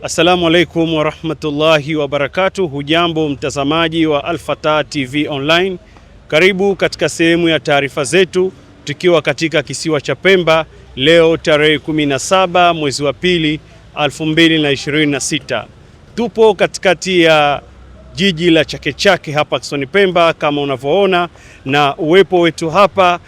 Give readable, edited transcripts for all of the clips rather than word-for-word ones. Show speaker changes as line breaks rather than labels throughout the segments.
Assalamu alaikum wa rahmatullahi wa barakatuh. Hujambo mtazamaji wa Al-Fatah TV Online. Karibu katika sehemu ya taarifa zetu tukiwa katika kisiwa cha Pemba leo tarehe 17 mwezi wa pili 2026. Tupo katikati ya jiji la Chake Chake hapa kisiwani Pemba kama unavyoona, na uwepo wetu hapa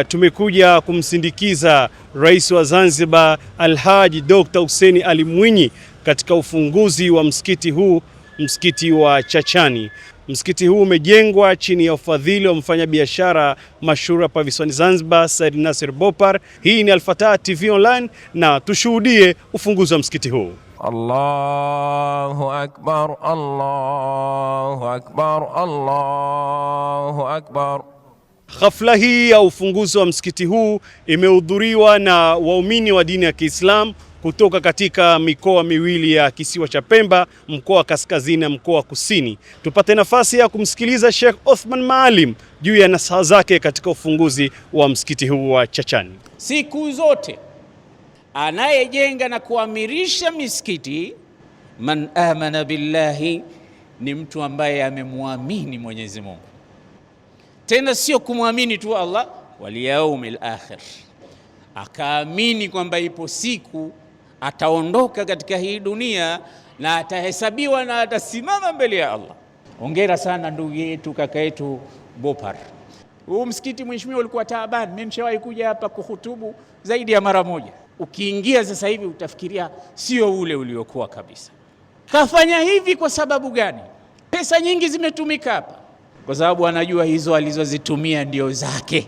tumekuja kumsindikiza Rais wa Zanzibar Alhaji Dr. Hussein Ali Mwinyi katika ufunguzi wa msikiti huu, msikiti wa Chachani. Msikiti huu umejengwa chini ya ufadhili wa mfanyabiashara mashuhuri hapa visiwani Zanzibar, Said Nasir Bopar. Hii ni Al-Fatah TV Online na tushuhudie ufunguzi wa msikiti huu.
Allahu Akbar, Allahu Akbar, Allahu Akbar.
Hafla hii ya ufunguzi wa msikiti huu imehudhuriwa na waumini wa dini ya Kiislamu kutoka katika mikoa miwili ya kisiwa cha Pemba, mkoa wa Kaskazini na mkoa wa Kusini. Tupate nafasi ya kumsikiliza Sheikh Othman Maalim juu ya nasaha zake katika ufunguzi wa msikiti huu wa Chachani.
Siku zote anayejenga na kuamirisha misikiti, man amana billahi, ni mtu ambaye amemwamini Mwenyezi Mungu. Tena sio kumwamini tu Allah, wal yaumil akhir, akaamini kwamba ipo siku ataondoka katika hii dunia na atahesabiwa na atasimama mbele ya Allah. Hongera sana ndugu yetu, kaka yetu Bopar. Huu msikiti mheshimiwa ulikuwa taabani. Mimi nishawahi kuja hapa kuhutubu zaidi ya mara moja. Ukiingia sasa hivi utafikiria sio ule uliokuwa kabisa. Kafanya hivi kwa sababu gani? Pesa nyingi zimetumika hapa, kwa sababu anajua hizo alizozitumia ndio zake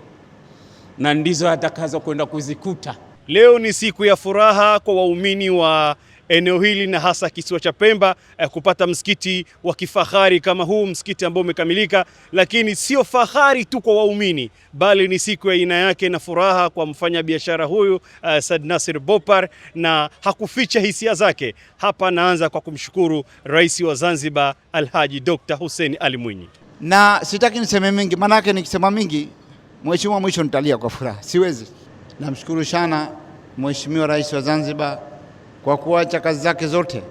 na ndizo atakazo kwenda kuzikuta.
Leo ni siku ya furaha kwa waumini wa eneo hili na hasa kisiwa cha Pemba kupata msikiti wa kifahari kama huu, msikiti ambao umekamilika. Lakini sio fahari tu kwa waumini, bali ni siku ya aina yake na furaha kwa mfanyabiashara huyu Said Nasir Bopar, na hakuficha hisia zake. Hapa naanza kwa kumshukuru Rais wa Zanzibar Alhaji Dr. Hussein Ali Mwinyi.
Na sitaki niseme mingi, manake nikisema mingi mheshimiwa mwisho nitalia kwa furaha, siwezi. Namshukuru sana Mheshimiwa Rais wa Zanzibar kwa kuacha kazi zake zote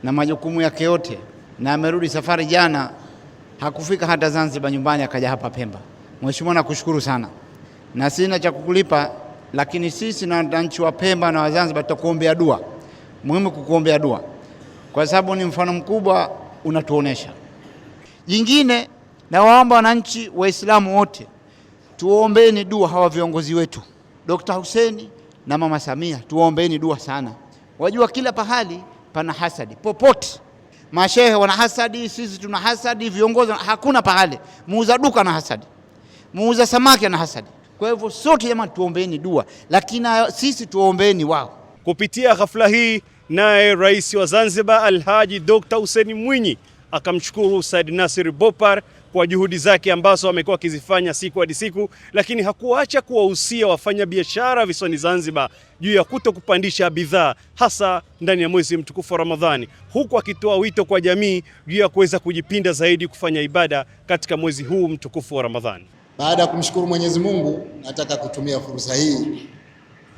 na majukumu yake yote, na amerudi safari jana, hakufika hata Zanzibar nyumbani, akaja hapa Pemba. Mheshimiwa, nakushukuru sana, na sina cha kukulipa, lakini sisi na wananchi wa Pemba na wa Zanzibar tutakuombea dua. Muhimu kukuombea dua kwa sababu ni mfano mkubwa unatuonesha. Jingine, na waomba wananchi Waislamu wote tuombeeni dua hawa viongozi wetu Dr. Hussein na Mama Samia, tuombeeni dua sana. Wajua kila pahali pana hasadi, popote mashehe wana hasadi, sisi tuna hasadi, viongozi hakuna pahali. Muuza duka na hasadi, muuza samaki na hasadi. Kwa hivyo sote jamani tuombeeni dua, lakini sisi tuombeeni wao.
Kupitia hafla hii, naye Rais wa Zanzibar Alhaji Dr. Hussein Mwinyi akamshukuru Said Nasir Bopar kwa juhudi zake ambazo amekuwa akizifanya siku hadi siku, lakini hakuacha kuwahusia wafanyabiashara visiwani Zanzibar juu ya kutokupandisha bidhaa hasa ndani ya mwezi mtukufu wa Ramadhani, huku akitoa wito kwa jamii juu ya kuweza kujipinda zaidi kufanya ibada katika mwezi huu mtukufu wa Ramadhani.
Baada ya kumshukuru Mwenyezi Mungu, nataka kutumia fursa hii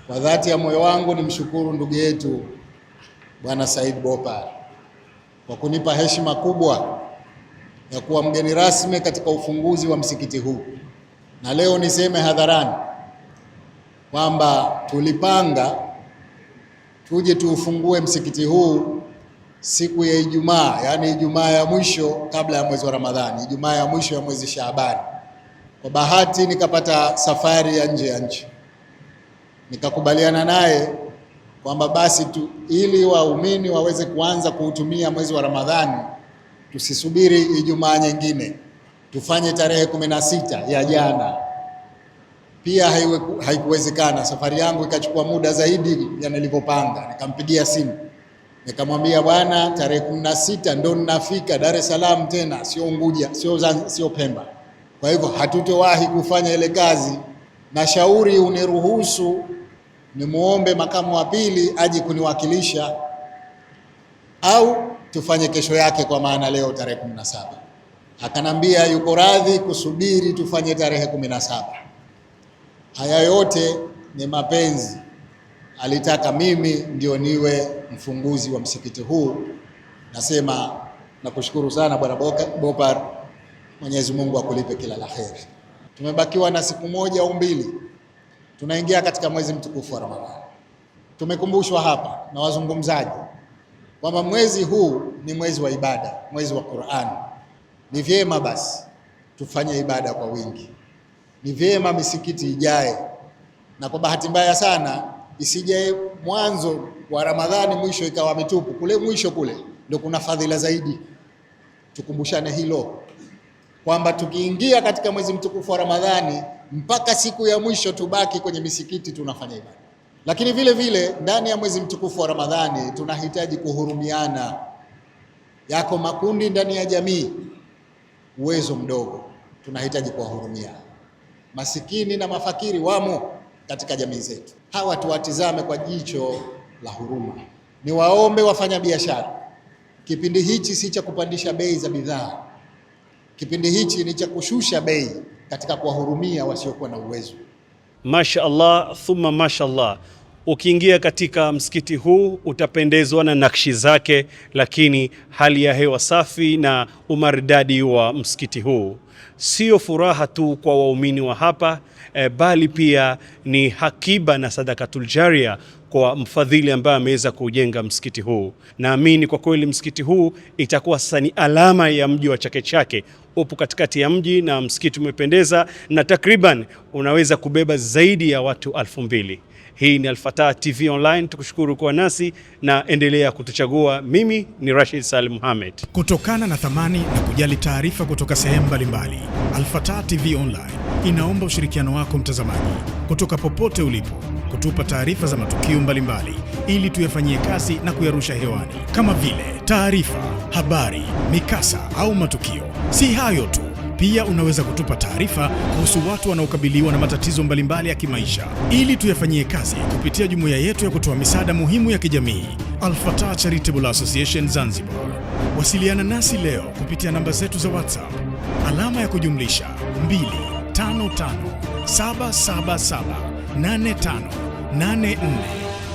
kwa dhati ya moyo wangu nimshukuru ndugu yetu Bwana Said Bopar kwa kunipa heshima kubwa ya kuwa mgeni rasmi katika ufunguzi wa msikiti huu. Na leo niseme hadharani kwamba tulipanga tuje tuufungue msikiti huu siku ya Ijumaa, yani Ijumaa ya mwisho kabla ya mwezi wa Ramadhani, Ijumaa ya mwisho ya mwezi Shaabani. Kwa bahati nikapata safari ya nje ya nchi, nikakubaliana naye kwamba basi ili waumini waweze kuanza kuutumia mwezi wa Ramadhani, tusisubiri Ijumaa nyingine, tufanye tarehe 16 ya jana. Pia haikuwezekana, safari yangu ikachukua muda zaidi ya nilivyopanga. Nikampigia simu nikamwambia, bwana, tarehe 16 ndo ninafika Dar es Salaam, tena sio Unguja, sio Pemba. Kwa hivyo hatutowahi kufanya ile kazi. Na shauri uniruhusu nimuombe makamu wa pili aje kuniwakilisha au tufanye kesho yake, kwa maana leo tarehe 17. Akanambia yuko radhi kusubiri tufanye tarehe 17. Haya yote ni mapenzi alitaka mimi ndio niwe mfunguzi wa msikiti huu. Nasema nakushukuru sana Bwana Bopar, Mwenyezi Mungu akulipe kila la kheri. Tumebakiwa na siku moja au mbili, tunaingia katika mwezi mtukufu wa Ramadhani. Tumekumbushwa hapa na wazungumzaji kwamba mwezi huu ni mwezi wa ibada, mwezi wa Qur'an. Ni vyema basi tufanye ibada kwa wingi, ni vyema misikiti ijae, na kwa bahati mbaya sana isije mwanzo wa Ramadhani mwisho ikawa mitupu. Kule mwisho kule ndio kuna fadhila zaidi. Tukumbushane hilo kwamba tukiingia katika mwezi mtukufu wa Ramadhani mpaka siku ya mwisho tubaki kwenye misikiti tunafanya ibada. Lakini vile vile ndani ya mwezi mtukufu wa Ramadhani tunahitaji kuhurumiana. Yako makundi ndani ya jamii uwezo mdogo, tunahitaji kuwahurumia. Masikini na mafakiri wamo katika jamii zetu, hawa tuwatizame kwa jicho la huruma. Ni waombe wafanya biashara, kipindi hichi si cha kupandisha bei za bidhaa, kipindi hichi ni cha kushusha bei katika kuwahurumia wasiokuwa na uwezo.
Masha Allah thumma masha Allah. Ukiingia katika msikiti huu utapendezwa na nakshi zake, lakini hali ya hewa safi na umaridadi wa msikiti huu sio furaha tu kwa waumini wa hapa, bali pia ni hakiba na sadakatul jaria kwa mfadhili ambaye ameweza kujenga msikiti huu. Naamini kwa kweli msikiti huu itakuwa sasa ni alama ya mji wa Chake Chake. Upo katikati ya mji na msikiti umependeza, na takriban unaweza kubeba zaidi ya watu 2000. Hii ni Al-Fatah TV Online, tukushukuru kwa nasi na endelea kutuchagua. Mimi ni Rashid Salim Mohamed.
Kutokana na thamani na kujali taarifa kutoka sehemu mbalimbali, Al-Fatah TV Online inaomba ushirikiano wako mtazamaji, kutoka popote ulipo, kutupa taarifa za matukio mbalimbali ili tuyafanyie kazi na kuyarusha hewani, kama vile taarifa, habari, mikasa au matukio. Si hayo tu, pia unaweza kutupa taarifa kuhusu watu wanaokabiliwa na matatizo mbalimbali ya kimaisha ili tuyafanyie kazi kupitia jumuiya yetu ya kutoa misaada muhimu ya kijamii, Al-Fatah Charitable Association Zanzibar. Wasiliana nasi leo kupitia namba zetu za WhatsApp alama ya kujumlisha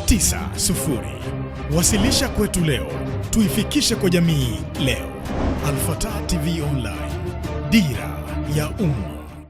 25577858490. Wasilisha kwetu leo, tuifikishe kwa jamii leo. Al-Fatah TV Online, dira ya umma.